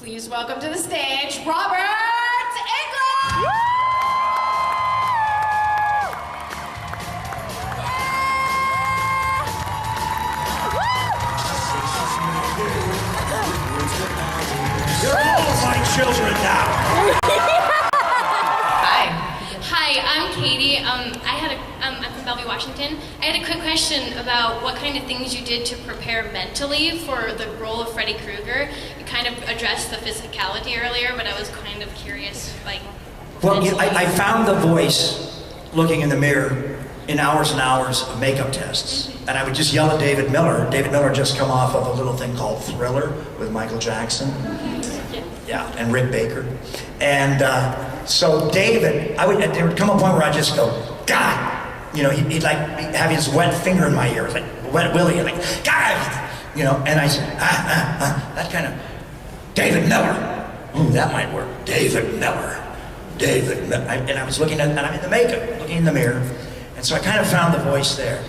Please welcome to the stage, Robert Englund! You're all my children now! Hi, I'm Katie. I'm from Bellevue, Washington. I had a quick question about what kind of things you did to prepare mentally for the role of Freddy Krueger. You kind of addressed the physicality earlier, but I was kind of curious, like... Well, I found the voice looking in the mirror in hours and hours of makeup tests. And I would just yell at David Miller. David Miller had just come off of a little thing called Thriller with Michael Jackson. Yeah, and Rick Baker. And so David, there would come a point where I'd just go, God! You know, he'd like have his wet finger in my ear, like wet willy, and like, God! You know, and I said, that kind of, David Miller. Ooh, that might work. David Miller. David Miller. And I was looking at, and I'm in the makeup, looking in the mirror, and so I kind of found the voice there.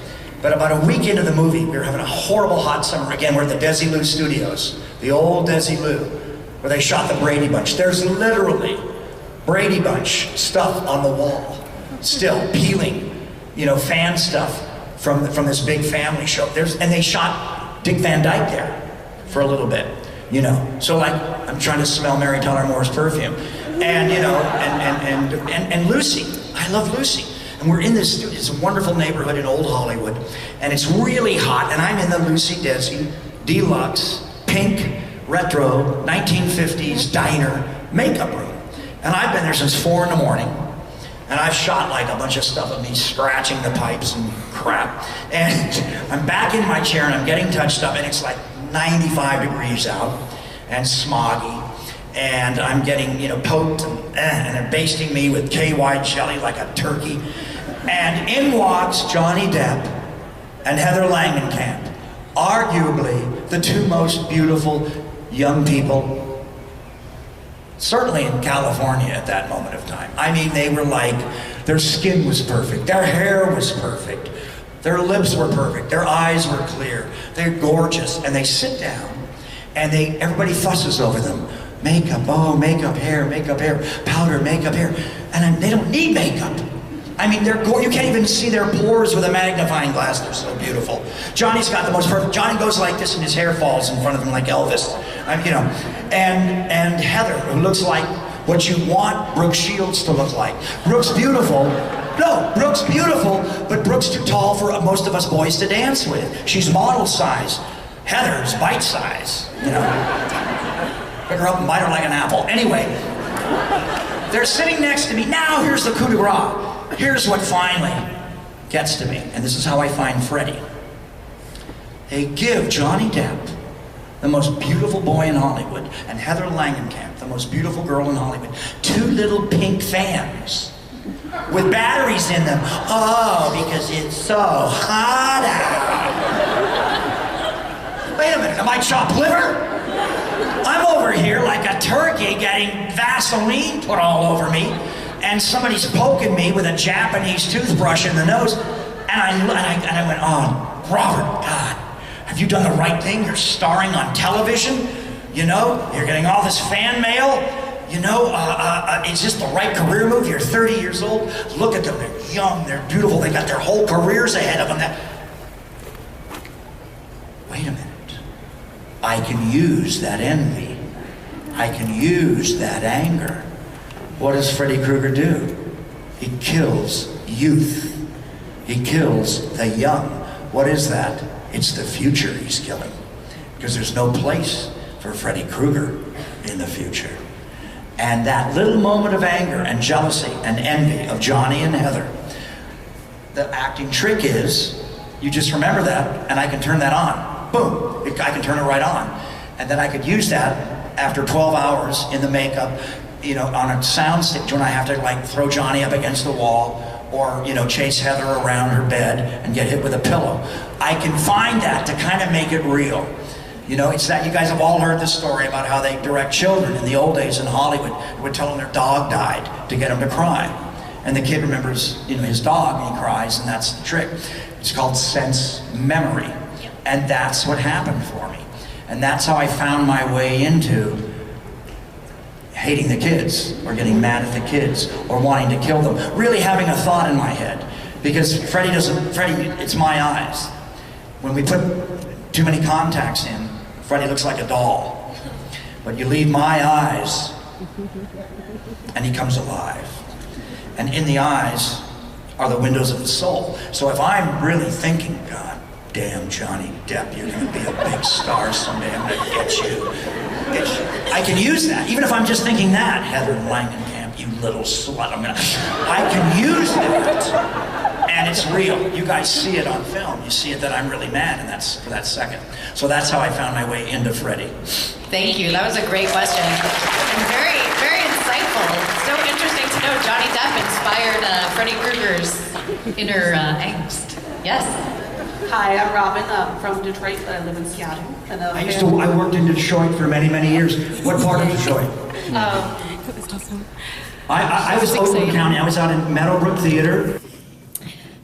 But about a week into the movie, we were having a horrible hot summer. Again, we're at the Desilu Studios, the old Desilu, where they shot the Brady Bunch. There's literally Brady Bunch stuff on the wall, still peeling, you know, fan stuff from this big family show. And they shot Dick Van Dyke there for a little bit, you know. So like, I'm trying to smell Mary Tyler Moore's perfume, and you know, and Lucy. I love Lucy. And we're in this, it's a wonderful neighborhood in Old Hollywood, and it's really hot, and I'm in the Lucy Desi Deluxe Pink Retro 1950s diner makeup room. And I've been there since 4 in the morning, and I've shot like a bunch of stuff of me scratching the pipes and crap. And I'm back in my chair and I'm getting touched up, and it's like 95 degrees out and smoggy. And I'm getting, you know, poked and they're basting me with KY jelly like a turkey. And in walks Johnny Depp and Heather Langenkamp, arguably the two most beautiful young people, certainly in California at that moment of time. I mean, they were like, their skin was perfect, their hair was perfect, their lips were perfect, their eyes were clear, they're gorgeous. And they sit down and everybody fusses over them. Makeup, oh, makeup, hair, powder, makeup, hair. And they don't need makeup. I mean, you can't even see their pores with a magnifying glass. They're so beautiful. Johnny's got the most perfect, Johnny goes like this and his hair falls in front of him like Elvis. You know, and Heather, who looks like what you want Brooke Shields to look like. Brooke's beautiful. No, Brooke's beautiful, but Brooke's too tall for most of us boys to dance with. She's model size. Heather's bite size, you know. Pick her up and bite her like an apple. Anyway, they're sitting next to me. Now here's the coup de grace. Here's what finally gets to me. And this is how I find Freddy. They give Johnny Depp, the most beautiful boy in Hollywood, and Heather Langenkamp, the most beautiful girl in Hollywood, 2 little pink fans with batteries in them. Oh, because it's so hot out. Wait a minute, am I chopped liver? I'm over here like a turkey getting Vaseline put all over me, and somebody's poking me with a Japanese toothbrush in the nose, and I went, oh, Robert, God, have you done the right thing? You're starring on television, you know, you're getting all this fan mail, you know, is this the right career move? You're 30 years old, look at them, they're young, they're beautiful, they got their whole careers ahead of them. Wait a minute. I can use that envy. I can use that anger. What does Freddy Krueger do? He kills youth. He kills the young. What is that? It's the future he's killing. Because there's no place for Freddy Krueger in the future. And that little moment of anger and jealousy and envy of Johnny and Heather, the acting trick is, you just remember that and I can turn that on. Boom, I can turn it right on. And then I could use that after 12 hours in the makeup, you know, on a sound stage when I have to like throw Johnny up against the wall or, you know, chase Heather around her bed and get hit with a pillow. I can find that to kind of make it real. You know, it's that you guys have all heard the story about how they direct children in the old days in Hollywood. They would tell them their dog died to get them to cry. And the kid remembers, you know, his dog and he cries, and that's the trick. It's called sense memory. And that's what happened for me. And that's how I found my way into hating the kids, or getting mad at the kids, or wanting to kill them. Really having a thought in my head. Because Freddy, it's my eyes. When we put too many contacts in, Freddy looks like a doll. But you leave my eyes, and he comes alive. And in the eyes are the windows of the soul. So if I'm really thinking, God damn Johnny Depp, you're gonna be a big star someday, I'm gonna get you. I can use that, even if I'm just thinking that, Heather Langenkamp, you little slut, I can use that. And it's real. You guys see it on film. You see it that I'm really mad, and that's for that second. So that's how I found my way into Freddy. Thank you. That was a great question. And very, very insightful. It's so interesting to know Johnny Depp inspired Freddy Krueger's inner angst. Yes. Hi, I'm Robin from Detroit, but I live in Seattle. And, I worked in Detroit for many, many years. What part of Detroit? I was Oakland County. I was out in Meadowbrook Theater.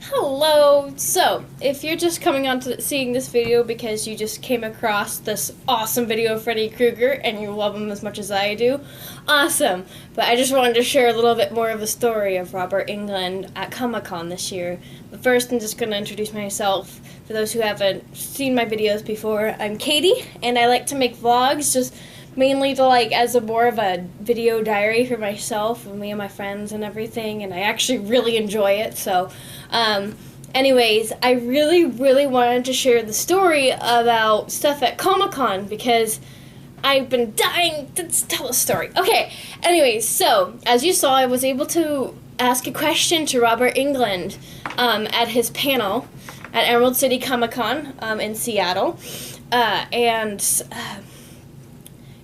Hello. So, if you're just coming on to seeing this video because you just came across this awesome video of Freddy Krueger and you love him as much as I do, awesome. But I just wanted to share a little bit more of the story of Robert Englund at Comic-Con this year. But first, I'm just going to introduce myself. For those who haven't seen my videos before, I'm Katie, and I like to make vlogs just mainly to as a more of a video diary for myself and me and my friends and everything, and I actually really enjoy it. So anyways, I really wanted to share the story about stuff at Comic-Con because I've been dying to tell a story. Okay, anyways, so as you saw, I was able to ask a question to Robert Englund at his panel at Emerald City Comic-Con in Seattle, and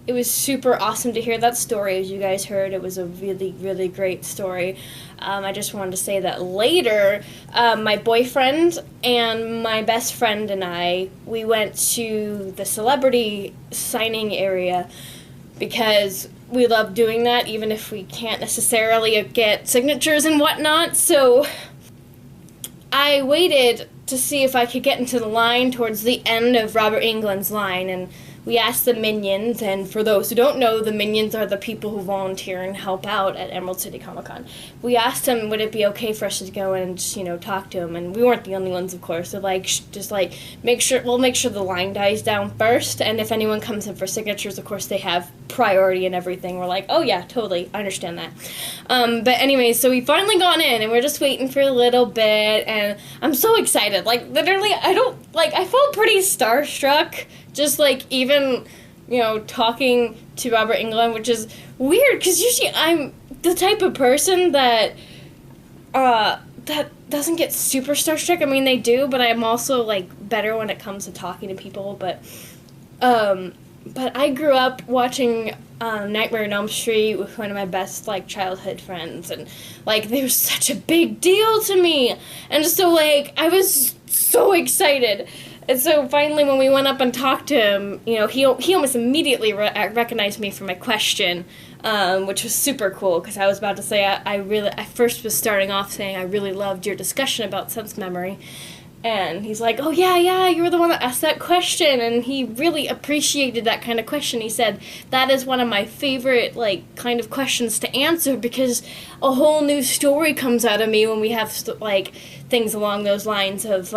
it was super awesome to hear that story. As you guys heard, it was a really great story. I just wanted to say that later, my boyfriend and my best friend and we went to the celebrity signing area because we love doing that, even if we can't necessarily get signatures and whatnot. So I waited to see if I could get into the line towards the end of Robert Englund's line, and we asked the Minions, and for those who don't know, the Minions are the people who volunteer and help out at Emerald City Comic-Con. We asked them, would it be okay for us to go and just, talk to him, and we weren't the only ones, of course. So we'll make sure the line dies down first, and if anyone comes in for signatures, of course, they have priority and everything. We're like, oh yeah, totally, I understand that. But anyway, so we finally got in, and we're just waiting for a little bit, and I'm so excited. Literally, I felt pretty starstruck. Just even, talking to Robert Englund, which is weird because usually I'm the type of person that doesn't get super starstruck. I mean, they do, but I'm also better when it comes to talking to people. But I grew up watching Nightmare on Elm Street with one of my best childhood friends, and they were such a big deal to me, and so I was so excited. And so finally, when we went up and talked to him, he almost immediately recognized me for my question, which was super cool because I was about to say I first was starting off saying I really loved your discussion about sense memory, and he's like, oh yeah, you were the one that asked that question, and he really appreciated that kind of question. He said that is one of my favorite kind of questions to answer because a whole new story comes out of me when we have things along those lines of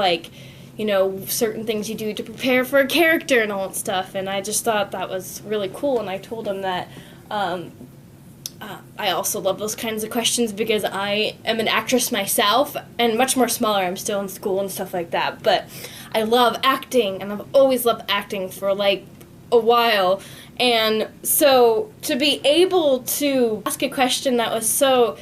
certain things you do to prepare for a character and all that stuff, and I just thought that was really cool, and I told him that I also love those kinds of questions because I am an actress myself, and much more smaller, I'm still in school and stuff like that, but I love acting, and I've always loved acting for a while, and so to be able to ask a question that was so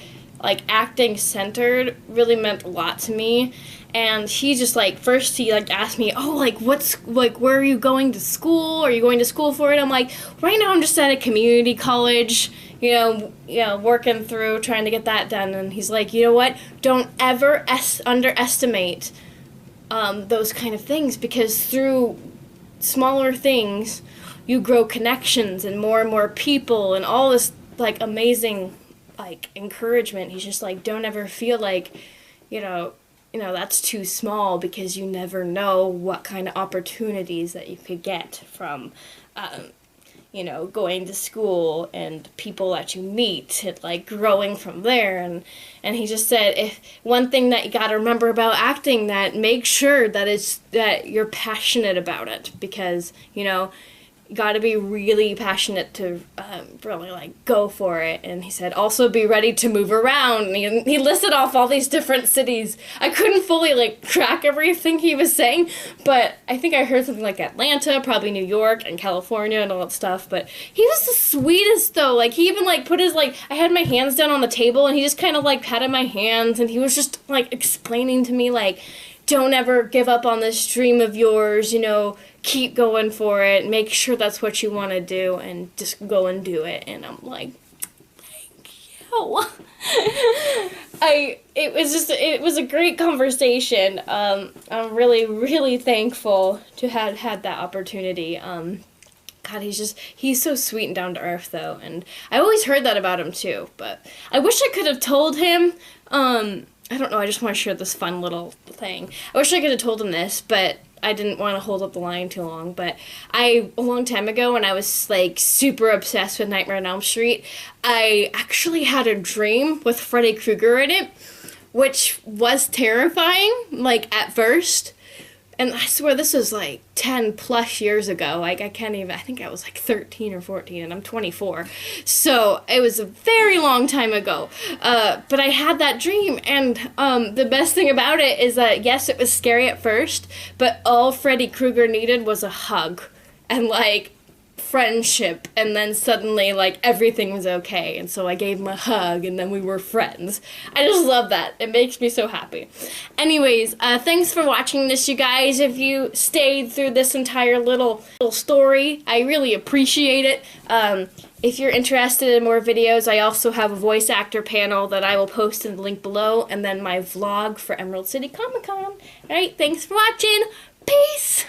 acting centered really meant a lot to me. And he just first he asked me, oh, what's where are you going to school? Are you going to school for it? I'm like, right now I'm just at a community college, working through trying to get that done. And he's like, you know what? Don't ever underestimate those kind of things, because through smaller things you grow connections and more people and all this amazing encouragement. He's just don't ever feel that's too small, because you never know what kind of opportunities that you could get from, you know, going to school and people that you meet and like growing from there. And he just said, if one thing that you got to remember about acting, that make sure that you're passionate about it, because, you know, you got to be really passionate to really like go for it. And he said also be ready to move around. And he listed off all these different cities. I couldn't fully like track everything he was saying, but I think I heard something like Atlanta, probably New York and California and all that stuff. But he was the sweetest though. Like he even like put his like, I had my hands down on the table and he just kind of like patted my hands and he was just like explaining to me like, don't ever give up on this dream of yours, you know, keep going for it, make sure that's what you want to do, and just go and do it. And I'm like, thank you. It was a great conversation. I'm really, really thankful to have had that opportunity. God, he's so sweet and down to earth though, and I always heard that about him too, but I wish I could have told him, I don't know, I just want to share this fun little thing. I wish I could have told him this, but I didn't want to hold up the line too long. But a long time ago when I was like super obsessed with Nightmare on Elm Street, I actually had a dream with Freddy Krueger in it, which was terrifying, like at first. And I swear this was like 10 plus years ago. Like I think I was like 13 or 14 and I'm 24. So it was a very long time ago. But I had that dream, and the best thing about it is that yes, it was scary at first, but all Freddy Krueger needed was a hug and like friendship, and then suddenly like everything was okay, and so I gave him a hug and then we were friends. I just love that. It makes me so happy. Anyways, thanks for watching this, you guys. If you stayed through this entire little story, I really appreciate it. If you're interested in more videos, I also have a voice actor panel that I will post in the link below, and then my vlog for Emerald City Comic Con. Alright, thanks for watching. Peace!